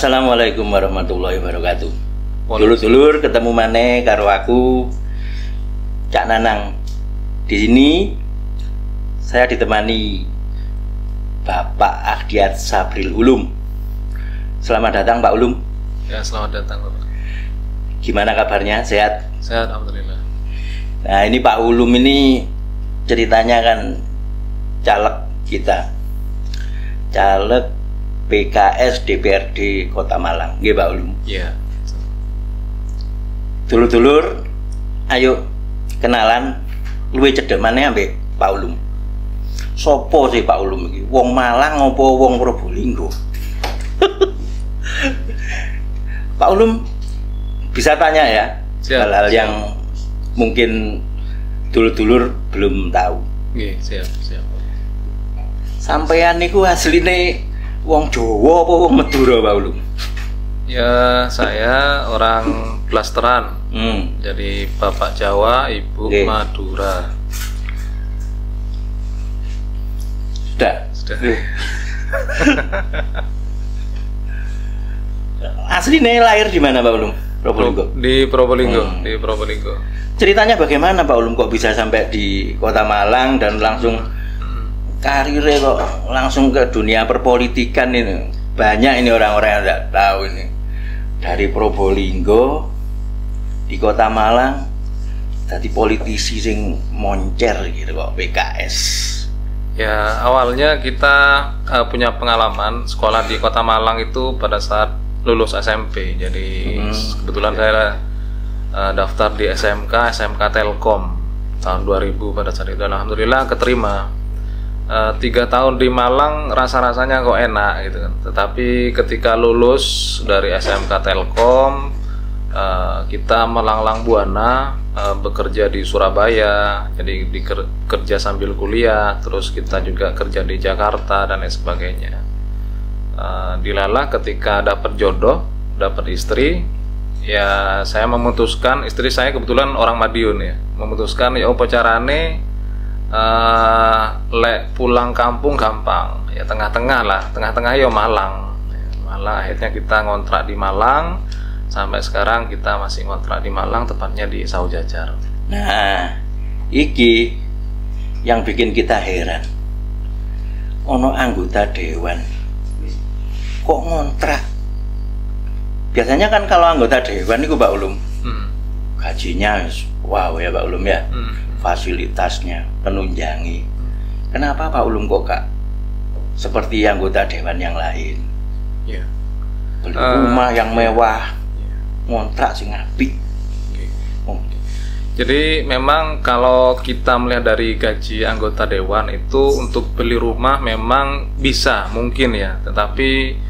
Assalamualaikum warahmatullahi wabarakatuh. Dulur-dulur ketemu maneh karo aku Cak Nanang. Di sini saya ditemani Bapak Akhdiat Sabril Ulum. Selamat datang Pak Ulum. Ya, selamat datang Bapak. Gimana kabarnya? Sehat? Sehat, alhamdulillah. Nah, ini Pak Ulum ini ceritanya kan caleg kita. Caleg PKS DPRD Kota Malang, nggih Pak Ulum. Iya. Dulur-dulur, ayo kenalan luwih cedhek maneh ambek Pak Ulum. Sopo sih Pak Ulum iki? Wong Malang apa wong Probolinggo? Pak Ulum bisa tanya ya, hal-hal yang mungkin dulur-dulur belum tahu. Nggih, siap. Sampeyan niku asline wong Jawa apa wong Madura Pak Ulum? Ya, saya orang Blasteran. Jadi Bapak Jawa, Ibu Madura. Sudah. Aslinya lahir di mana Pak Ulum? Probolinggo. Di Probolinggo, di Probolinggo. Ceritanya bagaimana Pak Ulum kok bisa sampai di Kota Malang dan langsung karirnya kok langsung ke dunia perpolitikan ini? Banyak ini orang-orang yang tidak tahu ini. Dari Probolinggo di Kota Malang jadi politisi sing moncer gitu kok, PKS. Ya, awalnya kita punya pengalaman sekolah di Kota Malang itu pada saat lulus SMP. Jadi kebetulan saya daftar di SMK Telkom tahun 2000 pada saat itu. Alhamdulillah keterima. 3 tahun di Malang rasa-rasanya kok enak gitu kan. Tetapi ketika lulus dari SMK Telkom, kita melanglang buana bekerja di Surabaya, jadi kerja sambil kuliah, terus kita juga kerja di Jakarta dan lain sebagainya. Dilalah ketika dapat jodoh, dapat istri, ya saya memutuskan, istri saya kebetulan orang Madiun ya, memutuskan ya apa carane lek pulang kampung gampang ya, tengah-tengah ya Malang. Akhirnya kita ngontrak di Malang, sampai sekarang kita masih ngontrak di Malang, tepatnya di Saujajar. Nah, iki yang bikin kita heran, ono anggota dewan kok ngontrak. Biasanya kan kalau anggota dewan itu Pak Ulum gajinya wow ya Pak Ulum ya, fasilitasnya penunjangi. Kenapa Pak Ulum kok Kak seperti anggota dewan yang lain? Yeah. Beli rumah yang mewah, ngontrak sing apik. Jadi memang kalau kita melihat dari gaji anggota dewan itu untuk beli rumah memang bisa mungkin ya, tetapi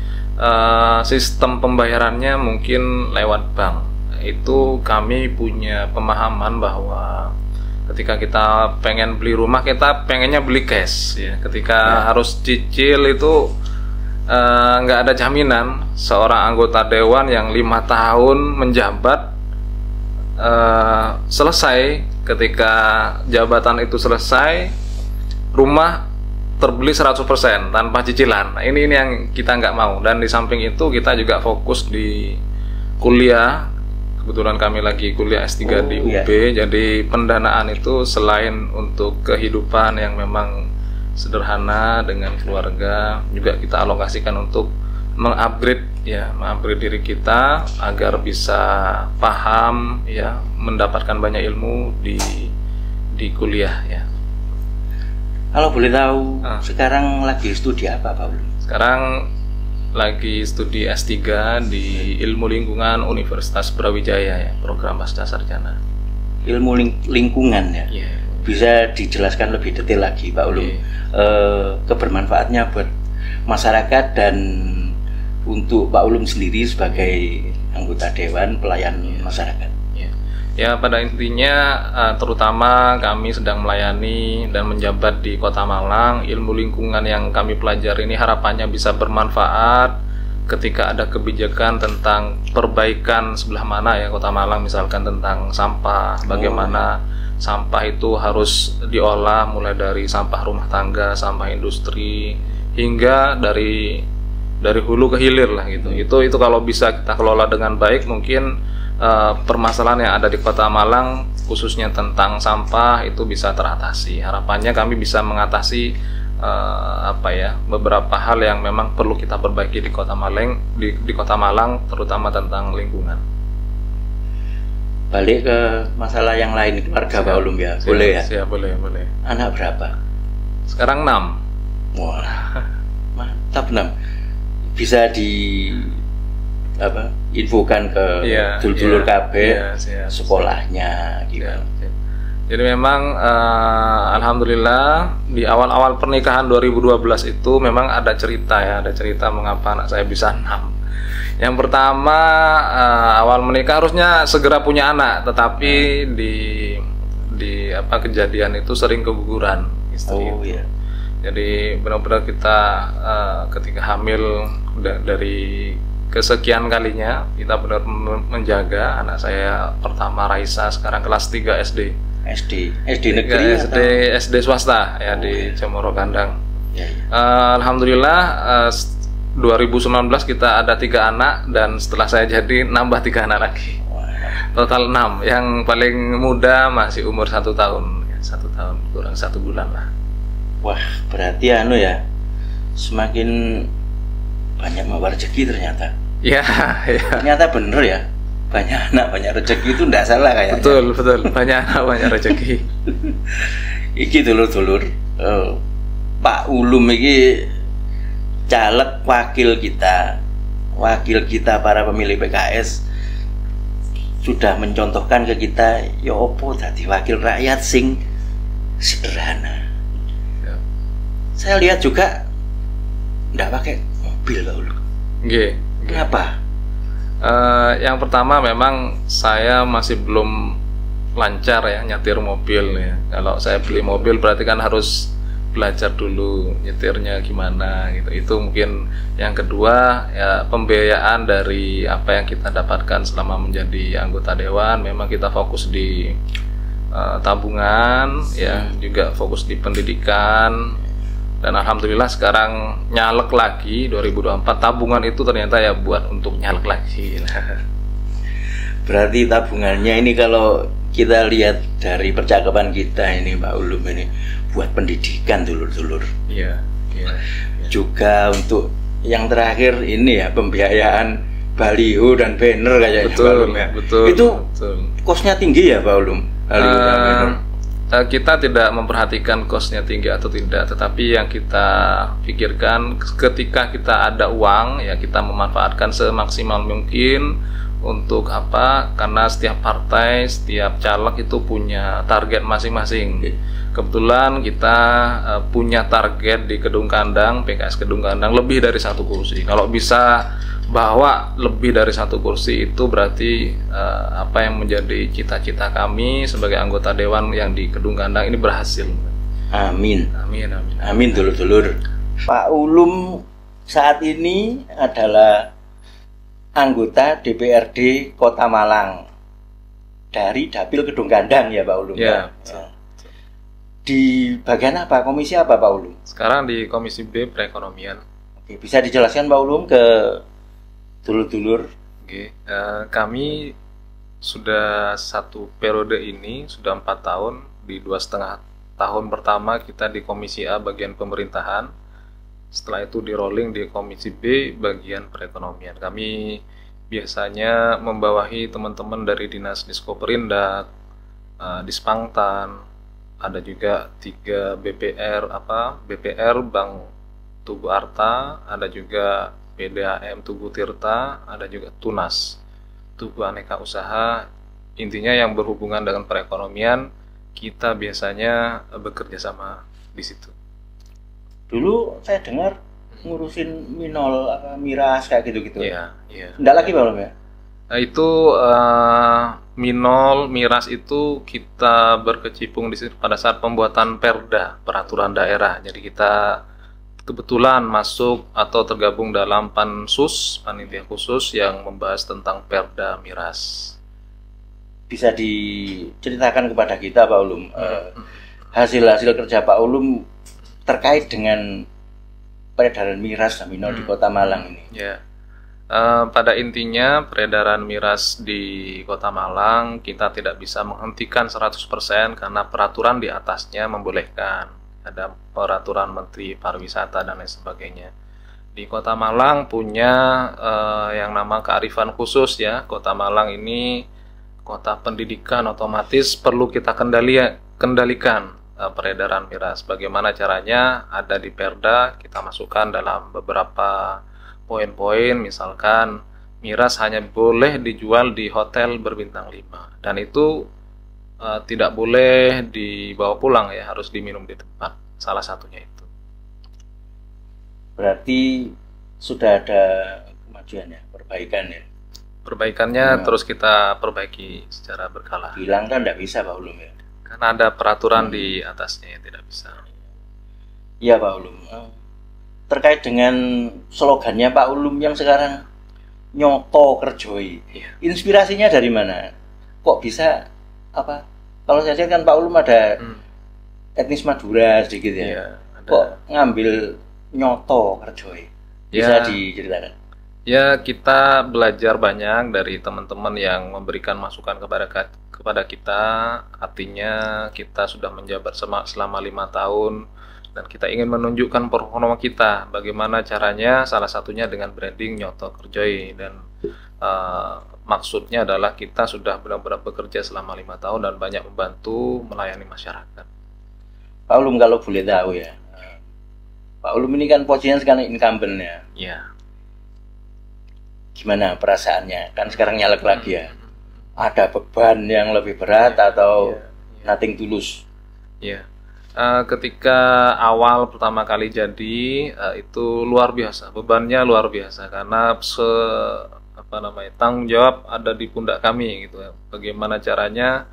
sistem pembayarannya mungkin lewat bank. Itu kami punya pemahaman bahwa ketika kita pengen beli rumah, kita pengennya beli cash ya. Ketika harus cicil itu nggak ada jaminan seorang anggota dewan yang 5 tahun menjabat selesai, ketika jabatan itu selesai rumah terbeli 100% tanpa cicilan. Nah, ini yang kita nggak mau. Dan di samping itu kita juga fokus di kuliah. Kebetulan kami lagi kuliah S3 di UB, jadi pendanaan itu selain untuk kehidupan yang memang sederhana dengan keluarga, juga kita alokasikan untuk mengupgrade diri kita agar bisa paham ya, mendapatkan banyak ilmu di kuliah ya. Kalau boleh tahu, sekarang lagi studi apa Pak Ulum? Sekarang lagi studi S3 di Ilmu Lingkungan Universitas Brawijaya ya, program pasca sarjana. Ilmu lingkungan ya. Yeah. Bisa dijelaskan lebih detail lagi Pak Ulum, kebermanfaatnya buat masyarakat dan untuk Pak Ulum sendiri sebagai anggota dewan pelayan masyarakat. Ya, pada intinya terutama kami sedang melayani dan menjabat di Kota Malang. Ilmu lingkungan yang kami pelajari ini harapannya bisa bermanfaat ketika ada kebijakan tentang perbaikan sebelah mana ya Kota Malang, misalkan tentang sampah, bagaimana sampah itu harus diolah mulai dari sampah rumah tangga, sampah industri, hingga dari dari hulu ke hilir lah gitu. Itu kalau bisa kita kelola dengan baik, mungkin permasalahan yang ada di Kota Malang khususnya tentang sampah itu bisa teratasi. Harapannya kami bisa mengatasi beberapa hal yang memang perlu kita perbaiki di Kota Malang, di Kota Malang terutama tentang lingkungan. Balik ke masalah yang lain, keluarga Pak Ulum ya. Boleh ya? Siap, boleh. Anak berapa? Sekarang 6. Wah, mantap 6. Bisa infokan ke dulur-dulur KB sekolahnya gimana? Jadi memang alhamdulillah di awal-awal pernikahan 2012 itu memang ada cerita mengapa anak saya bisa 6. Yang pertama, awal menikah harusnya segera punya anak, tetapi di kejadian itu sering keguguran istri. Iya. Jadi benar-benar kita ketika hamil dari kesekian kalinya kita benar menjaga anak saya pertama Raisa sekarang kelas 3 SD. SD negeri SD swasta ya di Cemoro Kandang. Ya. Alhamdulillah 2019 kita ada 3 anak dan setelah saya jadi nambah 3 anak lagi. Total 6. Yang paling muda masih umur 1 tahun, 1 tahun kurang 1 bulan lah. Wah, berarti semakin banyak mawar rezeki ternyata. Iya. Ternyata bener ya. Banyak anak banyak rezeki itu enggak salah kayaknya. Betul. Banyak anak banyak rezeki. Iki dulur-dulur Pak Ulum iki caleg wakil kita para pemilih PKS sudah mencontohkan ke kita ya opo dadi wakil rakyat sing sederhana. Ya. Saya lihat juga enggak pakai mobil Pak Ulum. Nggih. Kenapa? Yang pertama memang saya masih belum lancar ya nyetir mobil ya. Kalau saya beli mobil berarti kan harus belajar dulu nyetirnya gimana gitu. Itu mungkin yang kedua ya, pembiayaan dari apa yang kita dapatkan selama menjadi anggota dewan memang kita fokus di tabungan ya, juga fokus di pendidikan. Dan alhamdulillah sekarang nyalek lagi 2024, tabungan itu ternyata ya buat untuk nyalek lagi. Berarti tabungannya ini kalau kita lihat dari percakapan kita ini Pak Ulum ini buat pendidikan dulur-dulur. Iya. Juga untuk yang terakhir ini ya pembiayaan baliho dan banner kayaknya Pak Ulum ya. Betul. Itu kosnya tinggi ya Pak Ulum? Baliho dan banner. Kita tidak memperhatikan kosnya tinggi atau tidak, tetapi yang kita pikirkan ketika kita ada uang ya kita memanfaatkan semaksimal mungkin untuk apa? Karena setiap partai, setiap caleg itu punya target masing-masing. Kebetulan kita punya target di Kedung Kandang, PKS Kedung Kandang lebih dari 1 kursi. Kalau bisa bawa lebih dari 1 kursi itu berarti apa yang menjadi cita-cita kami sebagai anggota dewan yang di Kedung Kandang ini berhasil. Amin. Amin dulur-dulur. Pak Ulum saat ini adalah anggota DPRD Kota Malang dari Dapil Kedung Kandang ya Pak Ulum. Ya. Di bagian apa? Komisi apa Pak Ulum? Sekarang di Komisi B Perekonomian. Oke, bisa dijelaskan Pak Ulum ke dulur-dulur? Oke, kami sudah 1 periode ini sudah 4 tahun. Di 2,5 tahun pertama kita di Komisi A bagian pemerintahan. Setelah itu di rolling di Komisi B bagian perekonomian. Kami biasanya membawahi teman-teman dari Dinas Diskoperindak, Dispangtan, ada juga 3 BPR Bank Tugu Arta, ada juga PDAM Tugu Tirta, ada juga Tunas Tugu Aneka Usaha. Intinya yang berhubungan dengan perekonomian kita biasanya bekerja sama di situ. Dulu saya dengar ngurusin minol, miras kayak gitu-gitu. Iya. Enggak lagi Pak Ulum ya? Nah, itu minol, miras itu kita berkecimpung di situ pada saat pembuatan perda, peraturan daerah. Jadi kita kebetulan masuk atau tergabung dalam Pansus, panitia khusus yang membahas tentang perda miras. Bisa diceritakan kepada kita Pak Ulum hasil-hasil kerja Pak Ulum terkait dengan peredaran miras Samino di Kota Malang ini? Ya. Pada intinya peredaran miras di Kota Malang kita tidak bisa menghentikan 100% karena peraturan di atasnya membolehkan. Ada peraturan Menteri Pariwisata dan lain sebagainya. Di Kota Malang punya yang nama kearifan khusus ya. Kota Malang ini kota pendidikan, otomatis perlu kita kendalikan peredaran miras. Bagaimana caranya? Ada di Perda, kita masukkan dalam beberapa poin-poin, misalkan miras hanya boleh dijual di hotel berbintang 5 dan itu tidak boleh dibawa pulang ya, harus diminum di tempat. Salah satunya itu. Berarti sudah ada kemajuan ya, perbaikan ya. Perbaikannya terus kita perbaiki secara berkala. Hilang kan tidak bisa Pak Ulum ya. Karena ada peraturan di atasnya yang tidak bisa. Iya Pak Ulum. Terkait dengan slogannya Pak Ulum yang sekarang nyoto kerjoi, inspirasinya dari mana? Kok bisa apa? Kalau saya lihat kan Pak Ulum ada etnis Madura sedikit ya. Iya, kok ngambil nyoto kerjoi? Bisa diceritakan? Ya, kita belajar banyak dari teman-teman yang memberikan masukan kepada kita. Artinya kita sudah menjabat selama 5 tahun. Dan kita ingin menunjukkan performa kita, bagaimana caranya, salah satunya dengan branding Nyoto Kerjoi. Dan maksudnya adalah kita sudah benar-benar bekerja selama 5 tahun dan banyak membantu melayani masyarakat. Pak Ulum kalau boleh tahu ya, Pak Ulum ini kan posisinya sekarang incumbent ya. Iya. Gimana perasaannya? Kan sekarang nyalek lagi ya. Ada beban yang lebih berat atau nothing tulus? Iya. Ketika awal pertama kali jadi itu luar biasa, bebannya luar biasa karena tanggung jawab ada di pundak kami gitu ya. Bagaimana caranya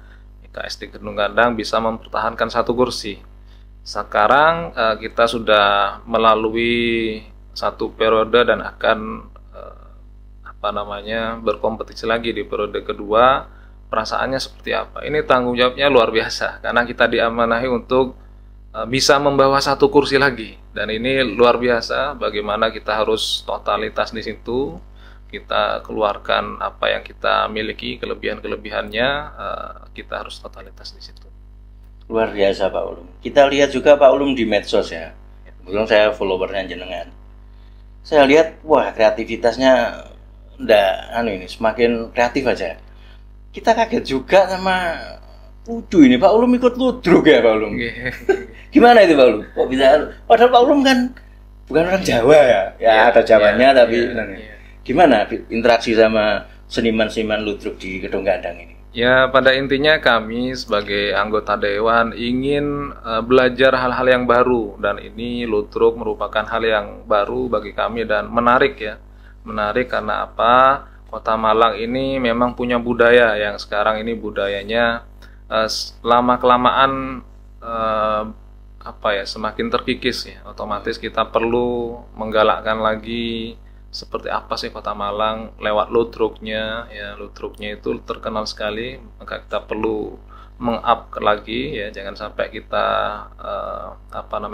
KSD Kedung Gandang bisa mempertahankan 1 kursi. Sekarang kita sudah melalui 1 periode dan akan berkompetisi lagi di periode kedua. Perasaannya seperti apa? Ini tanggung jawabnya luar biasa karena kita diamanahi untuk bisa membawa 1 kursi lagi, dan ini luar biasa. Bagaimana kita harus totalitas di situ, kita keluarkan apa yang kita miliki, kelebihannya, kita harus totalitas di situ. Luar biasa Pak Ulum. Kita lihat juga Pak Ulum di medsos ya. Kebetulan saya followernya jenengan. Saya lihat wah kreativitasnya semakin kreatif aja. Kita kaget juga sama ini Pak Ulum ikut ludruk ya Pak Ulum. Gimana itu Pak Ulum? Kok bisa? Padahal Pak Ulum kan bukan orang Jawa ya. Ya ada Jawanya tapi gimana interaksi sama seniman-seniman ludruk di Kedung Gandang ini? Ya, pada intinya kami sebagai anggota dewan ingin belajar hal-hal yang baru, dan ini ludruk merupakan hal yang baru bagi kami dan menarik ya. Menarik karena apa? Kota Malang ini memang punya budaya yang sekarang ini budayanya lama-kelamaan semakin terkikis ya. Otomatis kita perlu menggalakkan lagi seperti apa sih Kota Malang lewat ludruknya ya. Ludruknya itu terkenal sekali, maka kita perlu meng-up lagi ya, jangan sampai kita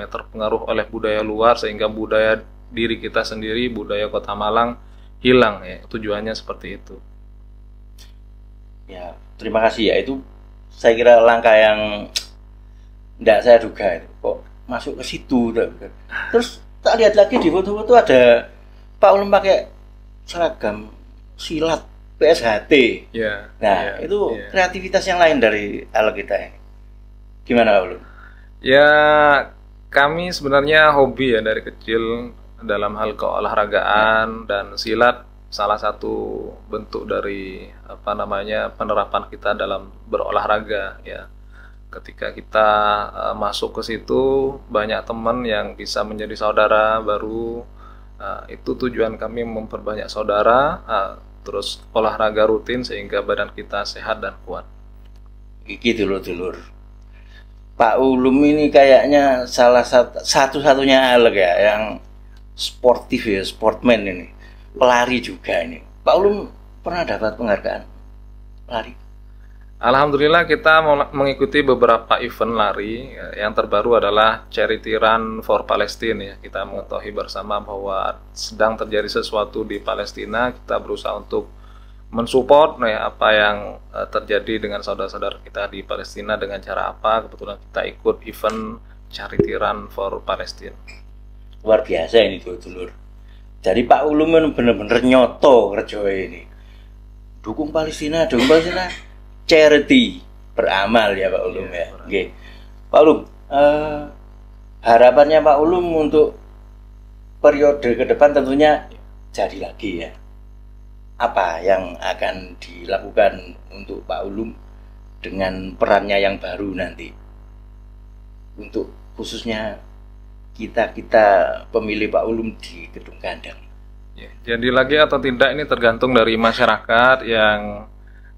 terpengaruh oleh budaya luar sehingga budaya diri kita sendiri, budaya Kota Malang hilang ya. Tujuannya seperti itu. Ya, terima kasih ya. Itu saya kira langkah yang tidak saya duga itu. Kok masuk ke situ. Terus tak lihat lagi di foto-foto ada Pak Ulum pakai seragam silat PSHT. Itu kreativitas yang lain dari ala kita ini. Gimana Pak Ulum? Ya, kami sebenarnya hobi ya dari kecil dalam hal keolahragaan, dan silat salah satu bentuk dari penerapan kita dalam berolahraga ya. Ketika kita masuk ke situ, banyak teman yang bisa menjadi saudara baru. Itu tujuan kami, memperbanyak saudara, terus olahraga rutin sehingga badan kita sehat dan kuat. Iki dulur-dulur, Pak Ulum ini kayaknya salah satu-satunya ya yang sportif ya, sportman ini, pelari juga ini. Pak Ulum pernah dapat penghargaan pelari? Alhamdulillah kita mengikuti beberapa event lari. Yang terbaru adalah Charity Run for Palestine ya. Kita mengetahui bersama bahwa sedang terjadi sesuatu di Palestina. Kita berusaha untuk mensupport ya apa yang terjadi dengan saudara-saudara kita di Palestina dengan cara apa. Kebetulan kita ikut event Charity Run for Palestine. Luar biasa ini dulur. Jadi Pak Ulum bener-bener nyoto kerja ini. Dukung Palestina, charity beramal ya Pak Ulum ya. Oke. Pak Ulum, harapannya Pak Ulum untuk periode ke depan tentunya jadi lagi ya. Apa yang akan dilakukan untuk Pak Ulum dengan perannya yang baru nanti? Untuk khususnya kita pemilih Pak Ulum di Gedung Kandang. Ya, jadi lagi atau tidak ini tergantung dari masyarakat yang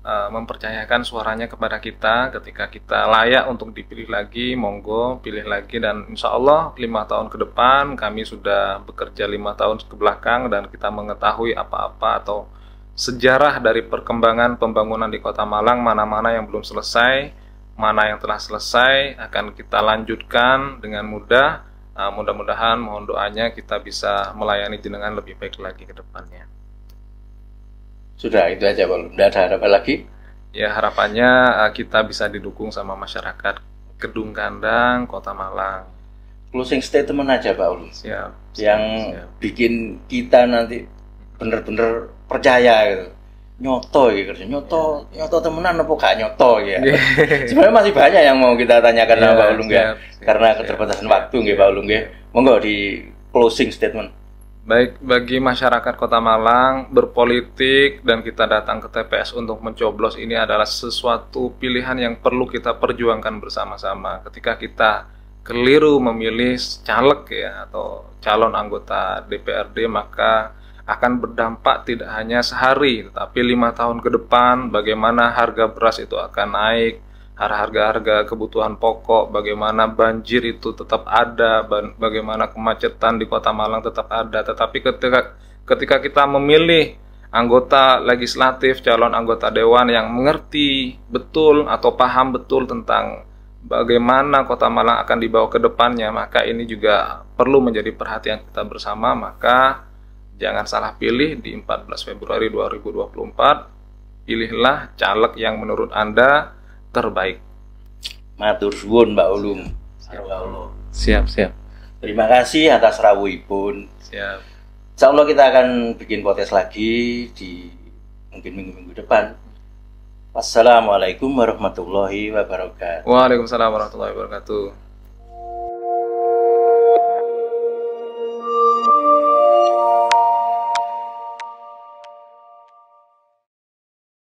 mempercayakan suaranya kepada kita. Ketika kita layak untuk dipilih lagi, monggo pilih lagi, dan insya Allah 5 tahun ke depan kami sudah bekerja 5 tahun ke belakang dan kita mengetahui apa-apa atau sejarah dari perkembangan pembangunan di Kota Malang, mana-mana yang belum selesai, mana yang telah selesai, akan kita lanjutkan dengan mudah. Mudah-mudahan mohon doanya kita bisa melayani jenengan lebih baik lagi ke depannya. Sudah itu aja Pak Ulum, tidak ada harapan lagi? Ya harapannya kita bisa didukung sama masyarakat Gedung Kandang, Kota Malang. Closing statement aja Pak Ulum. Siap. Yang bikin kita nanti bener-bener percaya gitu. Nyoto gitu, nyoto temenan apa gak nyoto ya. Sebenarnya masih banyak yang mau kita tanyakan sama Pak Ulum ya. Karena keterbatasan waktu nggih Pak Ulum nggih. Monggo di closing statement. Baik, bagi masyarakat Kota Malang, berpolitik dan kita datang ke TPS untuk mencoblos ini adalah sesuatu pilihan yang perlu kita perjuangkan bersama-sama. Ketika kita keliru memilih caleg ya atau calon anggota DPRD, maka akan berdampak tidak hanya sehari, tetapi 5 tahun ke depan. Bagaimana harga beras itu akan naik, harga-harga kebutuhan pokok, bagaimana banjir itu tetap ada, bagaimana kemacetan di Kota Malang tetap ada. Tetapi ketika kita memilih anggota legislatif, calon anggota dewan yang mengerti betul atau paham betul tentang bagaimana Kota Malang akan dibawa ke depannya, maka ini juga perlu menjadi perhatian kita bersama. Maka jangan salah pilih di 14 Februari 2024. Pilihlah caleg yang menurut Anda terbaik. Matur suwun Mbak Ulum. Siap. Terima kasih atas rawuhipun. Siap. Insya Allah kita akan bikin podcast lagi di mungkin minggu-minggu depan. Wassalamualaikum warahmatullahi wabarakatuh. Waalaikumsalam warahmatullahi wabarakatuh.